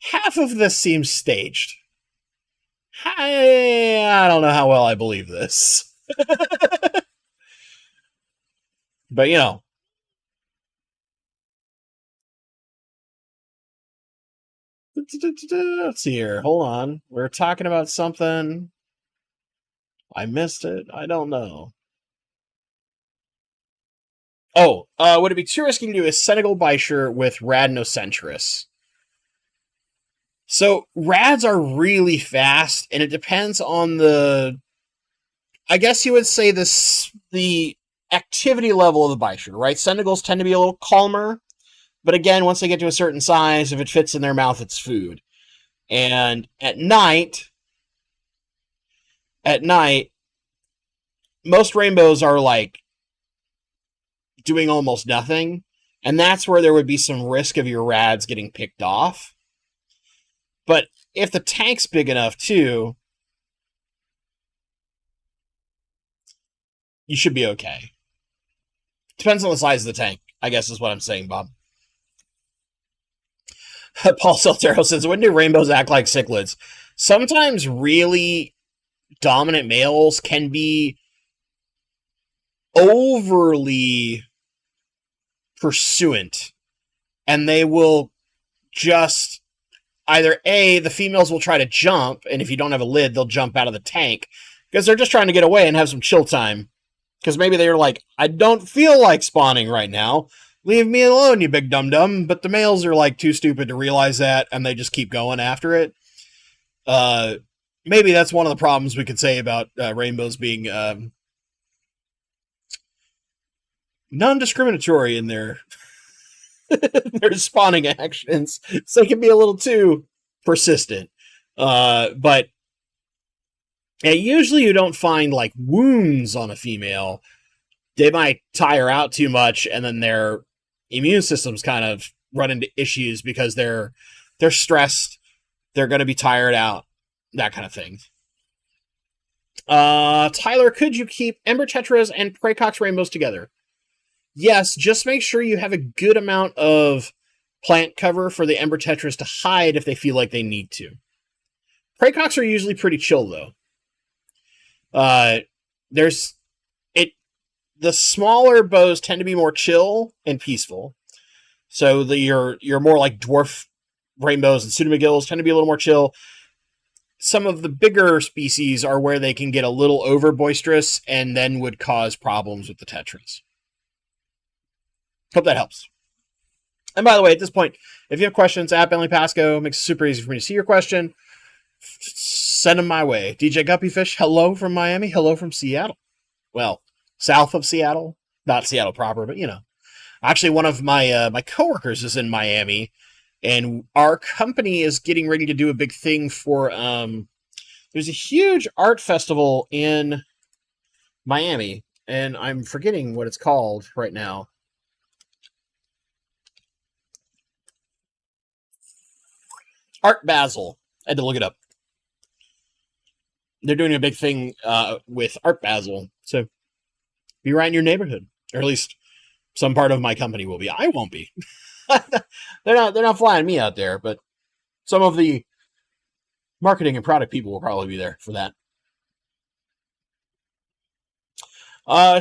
half of this seems staged. I don't know how well I believe this. But, let's see here. Hold on. We're talking about something. I missed it. I don't know. Oh, would it be too risky to do a Senegal Bichir with Radnocentris? So, rads are really fast, and it depends on the I guess you would say the activity level of the bison, right? Senegals tend to be a little calmer, but again, once they get to a certain size, if it fits in their mouth, it's food. And at night, most rainbows are like doing almost nothing, and that's where there would be some risk of your rads getting picked off. But if the tank's big enough too, you should be okay. Depends on the size of the tank, I guess is what I'm saying, Bob. Paul Celtero says, when do rainbows act like cichlids? Sometimes really dominant males can be overly pursuant, and they will just either the females will try to jump, and if you don't have a lid, they'll jump out of the tank because they're just trying to get away and have some chill time. Because maybe they're like, I don't feel like spawning right now. Leave me alone, you big dum-dum. But the males are like too stupid to realize that, and they just keep going after it. Maybe that's one of the problems we could say about rainbows being non-discriminatory in their their spawning actions. So they can be a little too persistent. But usually you don't find like wounds on a female. They might tire out too much, and then their immune systems kind of run into issues because they're stressed. They're going to be tired out, that kind of thing. Tyler, could you keep Ember Tetras and Praecox rainbows together? Yes, just make sure you have a good amount of plant cover for the Ember Tetras to hide if they feel like they need to. Praecox are usually pretty chill, though. The smaller bows tend to be more chill and peaceful. So your more like dwarf rainbows and pseudomcgills tend to be a little more chill. Some of the bigger species are where they can get a little over boisterous and then would cause problems with the tetras. Hope that helps. And by the way, at this point, if you have questions, at Bentley Pasco makes it super easy for me to see your question. Send them my way. DJ Guppyfish, hello from Miami. Hello from Seattle. Well, south of Seattle. Not Seattle proper, but you know. Actually, one of my coworkers is in Miami, and our company is getting ready to do a big thing for... there's a huge art festival in Miami, and I'm forgetting what it's called right now. Art Basel. I had to look it up. They're doing a big thing with Art Basel, so be right in your neighborhood, or at least some part of my company will be. I won't be. They're not flying me out there, but some of the marketing and product people will probably be there for that.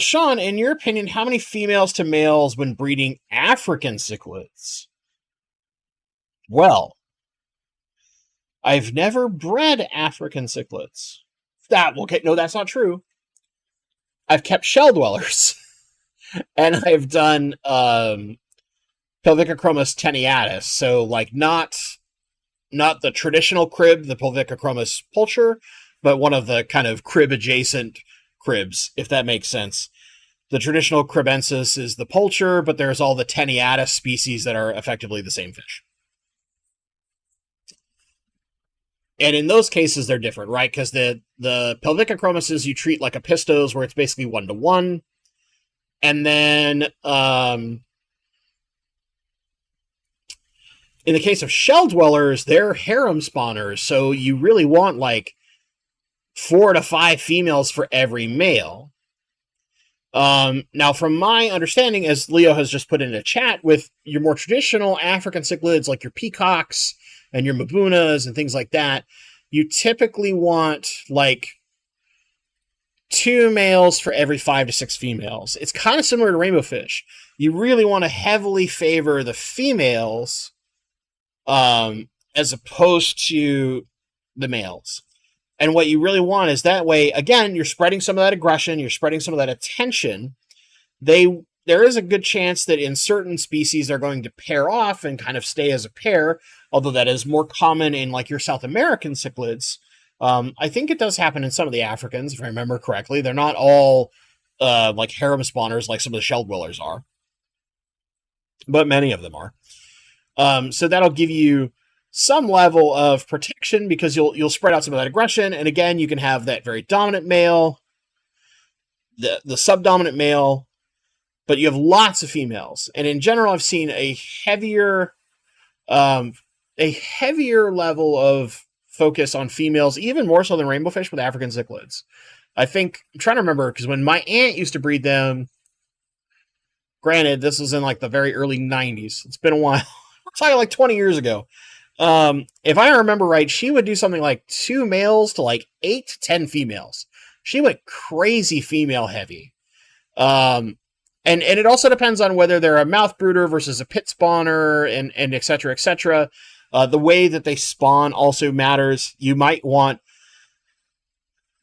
Sean, in your opinion, how many females to males when breeding African cichlids? Well, I've never bred African cichlids. No, that's not true. I've kept shell dwellers, and I've done Pelvicochromis tenuatus. So, like, not the traditional crib, the Pelvicochromis pulcher, but one of the kind of crib adjacent cribs, if that makes sense. The traditional cribensis is the pulcher, but there's all the tenuatus species that are effectively the same fish. And in those cases, they're different, right? Because the Pelvicochromises you treat like a pistos, where it's basically 1-to-1. And then in the case of shell dwellers, they're harem spawners. So you really want like 4 to 5 females for every male. Now, from my understanding, as Leo has just put in a chat, with your more traditional African cichlids, like your peacocks and your mabunas and things like that, you typically want like 2 males for every 5 to 6 females. It's kind of similar to rainbow fish. You really want to heavily favor the females as opposed to the males. And what you really want is that way, again, you're spreading some of that aggression, you're spreading some of that attention. There is a good chance that in certain species they're going to pair off and kind of stay as a pair, although that is more common in like your South American cichlids, I think it does happen in some of the Africans, if I remember correctly. They're not all like harem spawners like some of the shell dwellers are, but many of them are. So that'll give you some level of protection because you'll spread out some of that aggression, and again, you can have that very dominant male, the subdominant male, but you have lots of females. And in general, I've seen a heavier level of focus on females, even more so than rainbow fish with African cichlids. I think, I'm trying to remember, because when my aunt used to breed them, granted, this was in like the very early 90s. It's been a while. We're talking like 20 years ago. If I remember right, she would do something like 2 males to like 8 to 10 females. She went crazy female heavy. And it also depends on whether they're a mouth brooder versus a pit spawner and et cetera, et cetera. The way that they spawn also matters. You might want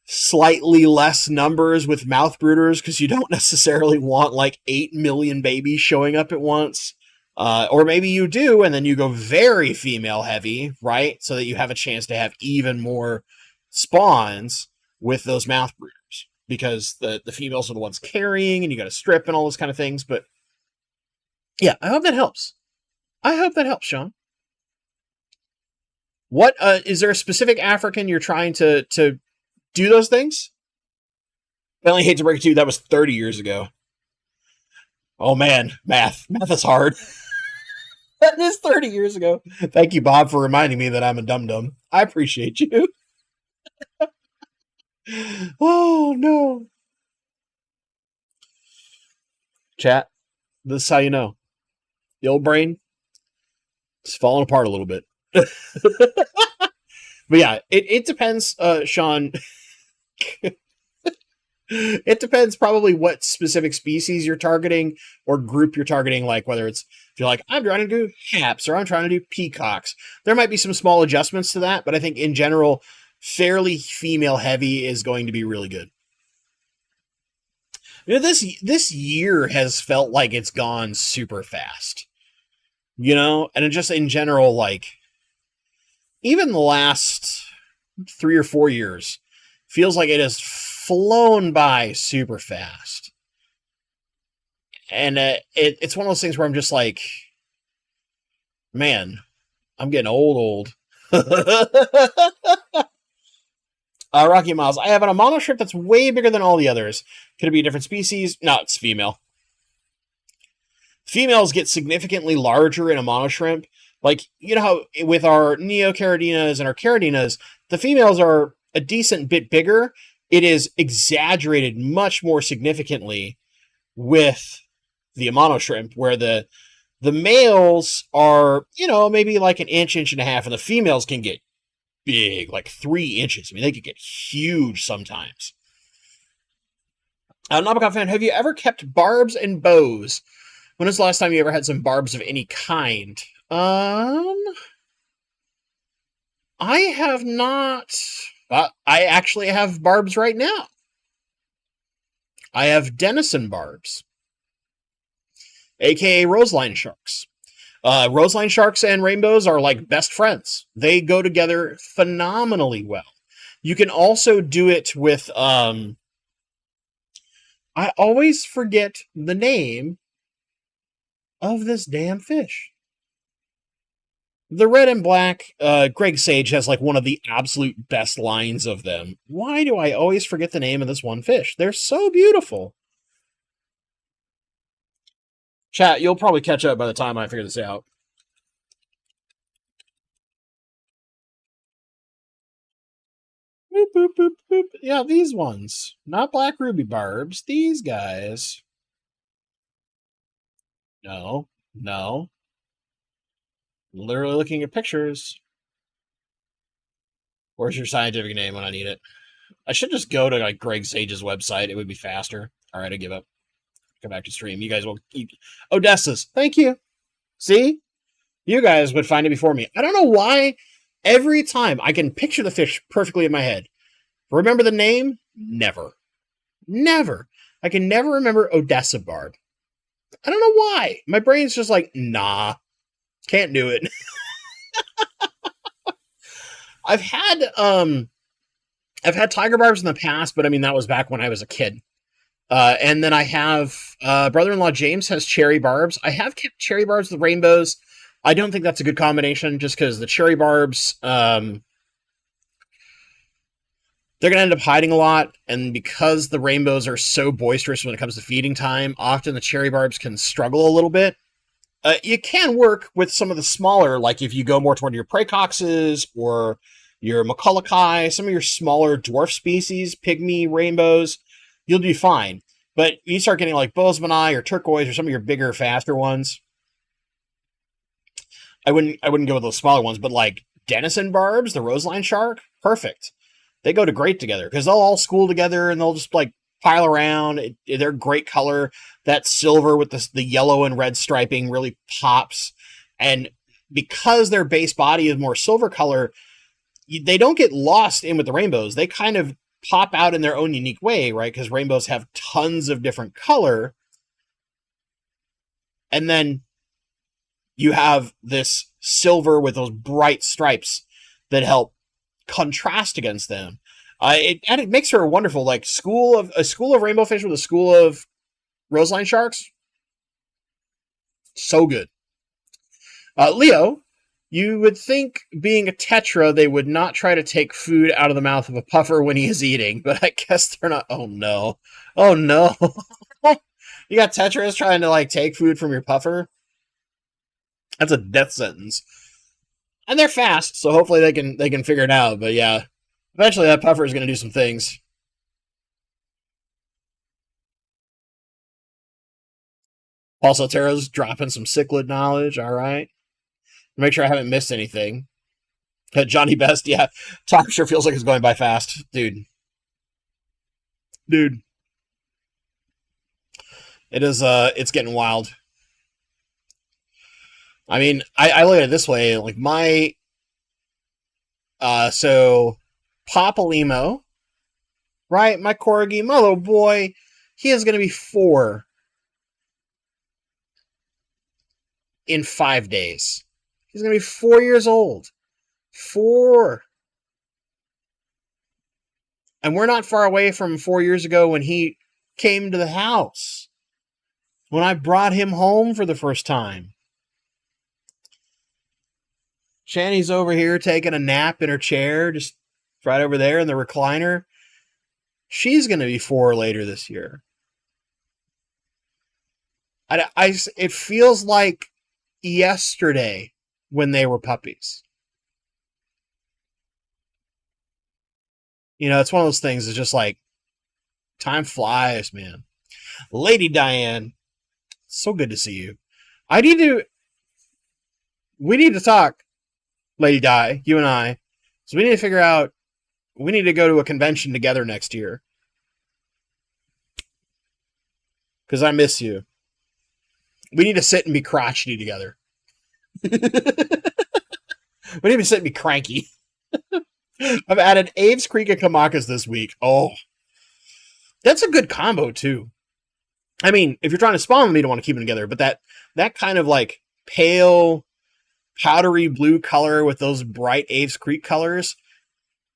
slightly less numbers with mouth brooders because you don't necessarily want like 8 million babies showing up at once. Or maybe you do, and then you go very female heavy, right? So that you have a chance to have even more spawns with those mouth brooders, because the females are the ones carrying, and you got to strip and all those kind of things. But yeah, I hope that helps. Sean. What is there a specific African you're trying to do those things? I only hate to break it to you, that was 30 years ago. Oh man, math is hard. That is 30 years ago. Thank you, Bob, for reminding me that I'm a dum-dum. I appreciate you. Oh, no. Chat, this is how you know. The old brain is falling apart a little bit. But yeah, it depends, Sean. It depends probably what specific species you're targeting or group you're targeting, like whether it's, if you're like, I'm trying to do haps or I'm trying to do peacocks. There might be some small adjustments to that, but I think in general, fairly female heavy is going to be really good. You know, this year has felt like it's gone super fast. You know, and it just in general, like, even the last 3 or 4 years feels like it has flown by super fast. And it's one of those things where I'm just like, man, I'm getting old. Rocky Miles, I have an mono shrimp that's way bigger than all the others. Could it be a different species? No, it's female. Females get significantly larger in a mono shrimp. Like, you know how with our neocaradinas and our caradinas, the females are a decent bit bigger. It is exaggerated much more significantly with the mono shrimp, where the males are, you know, maybe like an inch and a half, and the females can get big, like 3 inches. I mean, they could get huge sometimes. Nabokov fan, have you ever kept barbs and bows? When was the last time you ever had some barbs of any kind? I have not. I actually have barbs right now. I have Denison barbs, aka roseline sharks. Roseline sharks and rainbows are like best friends. They go together phenomenally well. You can also do it with, I always forget the name of this damn fish. The red and black, Greg Sage has like one of the absolute best lines of them. Why do I always forget the name of this one fish? They're so beautiful. Chat, you'll probably catch up by the time I figure this out. Boop, boop, boop, boop. Yeah, these ones. Not black ruby barbs. These guys. No. Literally looking at pictures. Where's your scientific name when I need it? I should just go to like Greg Sage's website. It would be faster. All right, I give up. Come back to stream. You guys will keep Odessa's. Thank you. See? You guys would find it before me. I don't know why every time I can picture the fish perfectly in my head. Remember the name? Never. I can never remember Odessa barb. I don't know why. My brain's just like, nah. Can't do it. I've had I've had tiger barbs in the past, but I mean, that was back when I was a kid. And then I have brother-in-law James has cherry barbs. I have kept cherry barbs with rainbows. I don't think that's a good combination just because the cherry barbs, they're going to end up hiding a lot. And because the rainbows are so boisterous when it comes to feeding time, often the cherry barbs can struggle a little bit. You can work with some of the smaller, like if you go more toward your praecoxes or your maccullochi, some of your smaller dwarf species, pygmy rainbows, you'll do fine. But you start getting like bozemanii or turquoise or some of your bigger, faster ones, I wouldn't go with those smaller ones, but like denison barbs, the roseline shark, perfect. They go to great together because they'll all school together and they'll just like pile around. They're great color. That silver with the yellow and red striping really pops. And because their base body is more silver color, they don't get lost in with the rainbows. They kind of pop out in their own unique way, right? Because rainbows have tons of different color. And then you have this silver with those bright stripes that help contrast against them. It makes for a wonderful like school of rainbow fish with a school of roseline sharks. So good. Leo, you would think being a tetra, they would not try to take food out of the mouth of a puffer when he is eating, but I guess they're not. Oh no. Oh no. You got tetras trying to like take food from your puffer? That's a death sentence. And they're fast, so hopefully they can figure it out. But yeah, eventually that puffer is going to do some things. Also, Tara's dropping some cichlid knowledge. All right, make sure I haven't missed anything. Johnny Best, yeah, time sure feels like it's going by fast, dude. Dude, it is. It's getting wild. I mean, I look at it this way, like so Papalimo, right? My corgi, my little boy, he is going to be 4 in 5 days. He's going to be 4 years old. 4. And we're not far away from 4 years ago when he came to the house. When I brought him home for the first time. Shani's over here taking a nap in her chair, just right over there in the recliner. She's going to be 4 later this year. It feels like yesterday when they were puppies. You know, it's one of those things. It's just like, time flies, man. Lady Diane, so good to see you. We need to talk, Lady Di, you and I. So we need to figure out, we need to go to a convention together next year. Because I miss you. We need to sit and be crotchety together. We need to sit and be cranky. I've added Aves Creek and Kamakas this week. Oh, that's a good combo too. I mean, if you're trying to spawn them, you don't want to keep them together, but that kind of like pale, powdery blue color with those bright Aves Creek colors,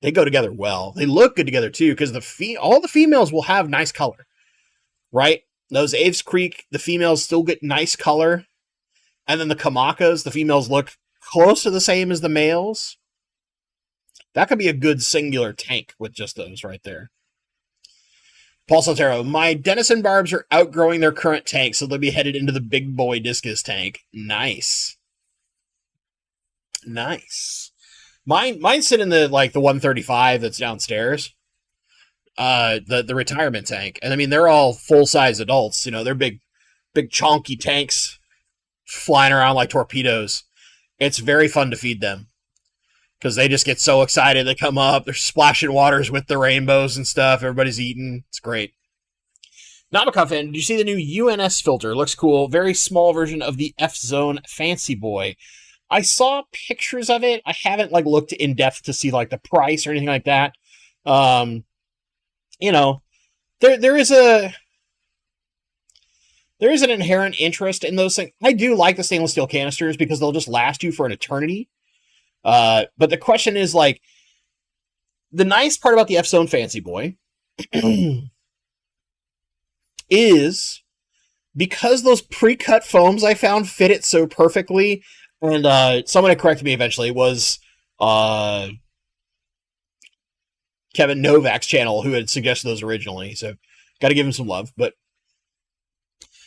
they go together well. They look good together too, because all the females will have nice color, right? Those Aves Creek, the females still get nice color, and then the Kamakas, the females look close to the same as the males. That could be a good singular tank with just those right there. Paul Sotero, my Denison barbs are outgrowing their current tank, so they'll be headed into the big boy discus tank. Nice. Nice. Mine sit in the 135 that's downstairs. The retirement tank. And I mean, they're all full-size adults. You know, they're big chonky tanks flying around like torpedoes. It's very fun to feed them. Because they just get so excited. They come up, they're splashing waters with the rainbows and stuff. Everybody's eating. It's great. Namacuffin, did you see the new UNS filter? Looks cool. Very small version of the F-Zone Fancy Boy. I saw pictures of it. I haven't looked in depth to see the price or anything like that. You know, there is an inherent interest in those things. I do like the stainless steel canisters because they'll just last you for an eternity. But the question is the nice part about the F-Zone Fancy Boy is because those pre-cut foams I found fit it so perfectly, and someone had corrected me eventually, was Kevin Novak's channel who had suggested those originally, so got to give him some love. But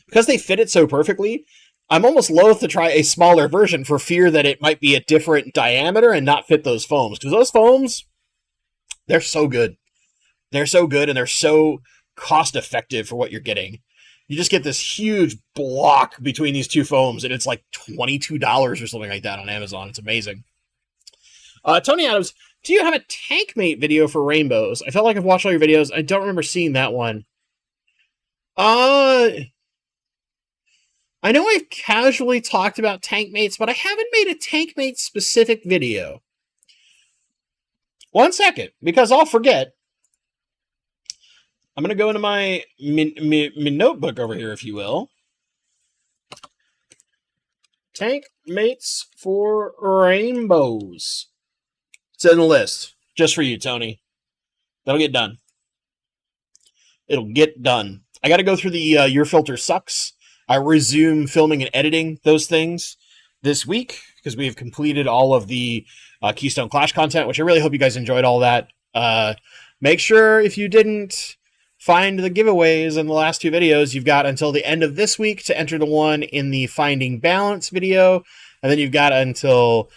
because they fit it so perfectly, I'm almost loath to try a smaller version for fear that it might be a different diameter and not fit those foams. Because those foams, they're so good. They're so good, and they're so cost-effective for what you're getting. You just get this huge block between these two foams, and it's like $22 or something like that on Amazon. It's amazing. Tony Adams, do you have a Tankmate video for rainbows? I felt like I've watched all your videos. I don't remember seeing that one. I know I've casually talked about Tankmates, but I haven't made a Tankmate specific video. One second, because I'll forget. I'm going to go into my notebook over here, if you will. Tankmates for rainbows. It's in the list. Just for you, Tony. That'll get done. It'll get done. I got to go through the Your Filter Sucks. I resume filming and editing those things this week because we have completed all of the Keystone Clash content, which I really hope you guys enjoyed all that. Make sure if you didn't find the giveaways in the last two videos, you've got until the end of this week to enter the one in the Finding Balance video, and then you've got until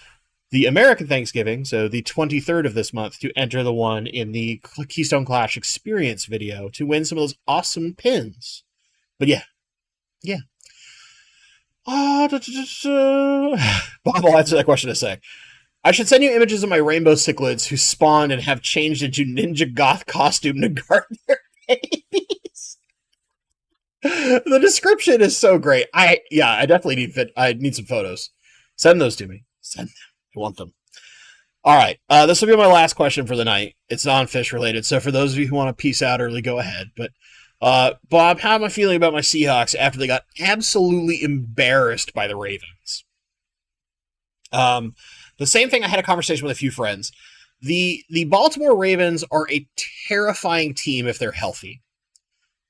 the American Thanksgiving, so the 23rd of this month, to enter the one in the Keystone Clash Experience video to win some of those awesome pins. But yeah. Bob will answer that question in a sec. I should send you images of my rainbow cichlids who spawned and have changed into ninja goth costume to guard their babies. The description is so great. I definitely need some photos. Send those to me. Send them. I want them. All right. This will be my last question for the night. It's non-fish related, so for those of you who want to peace out early, go ahead. But Bob, how am I feeling about my Seahawks after they got absolutely embarrassed by the Ravens? The same thing, I had a conversation with a few friends. The Baltimore Ravens are a terrifying team if they're healthy.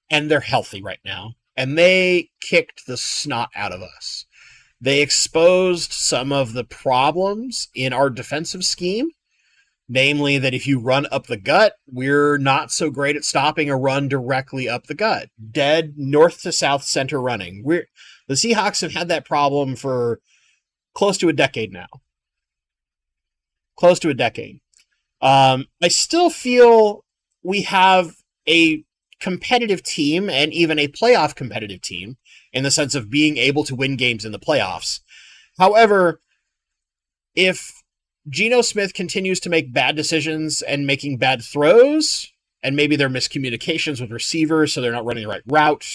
And they're healthy right now. And they kicked the snot out of us. They exposed some of the problems in our defensive scheme. Namely, that if you run up the gut, we're not so great at stopping a run directly up the gut. Dead north to south center running. The Seahawks have had that problem for close to a decade now. Close to a decade. I still feel we have a competitive team and even a playoff competitive team in the sense of being able to win games in the playoffs. However, if Geno Smith continues to make bad decisions and making bad throws, and maybe they're miscommunications with receivers, so they're not running the right route,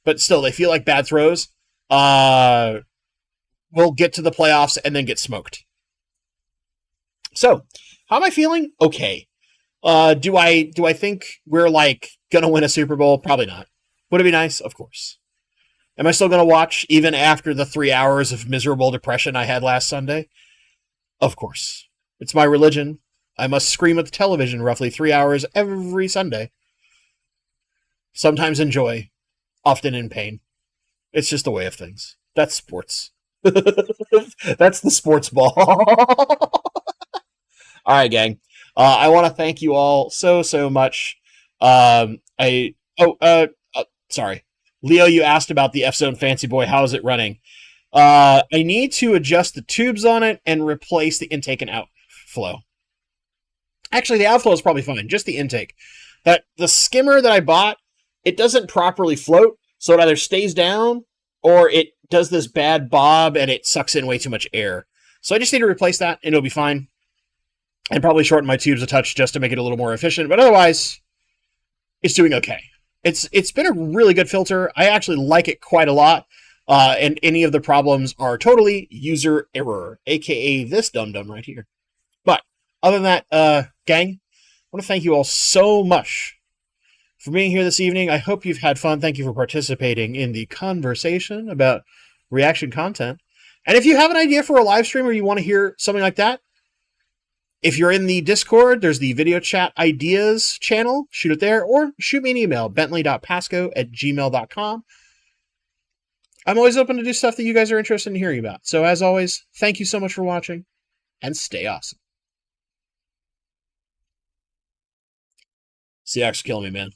but still they feel like bad throws, we'll get to the playoffs and then get smoked. So, how am I feeling? Okay. Do I think we're gonna win a Super Bowl? Probably not. Would it be nice? Of course. Am I still gonna watch even after the 3 hours of miserable depression I had last Sunday? Of course. It's my religion. I must scream at the television roughly 3 hours every Sunday. Sometimes in joy, often in pain. It's just the way of things. That's sports. That's the sports ball. All right, gang. I want to thank you all so much. Sorry. Leo, you asked about the F-Zone Fancy Boy. How is it running? I need to adjust the tubes on it and replace the intake and outflow. Actually, the outflow is probably fine. Just the intake. The skimmer that I bought, it doesn't properly float, so it either stays down or it does this bad bob and it sucks in way too much air. So I just need to replace that and it'll be fine. And probably shorten my tubes a touch just to make it a little more efficient. But otherwise, it's doing okay. It's been a really good filter. I actually like it quite a lot. And any of the problems are totally user error, aka this dum-dum right here. But other than that, gang, I want to thank you all so much for being here this evening. I hope you've had fun. Thank you for participating in the conversation about reaction content. And if you have an idea for a live stream or you want to hear something like that, If you're in the Discord, there's the video chat ideas channel. Shoot it there, or shoot me an email, bentley.pasco@gmail.com. I'm always open to do stuff that you guys are interested in hearing about. So as always, thank you so much for watching, and stay awesome. Seahawks kill me, man.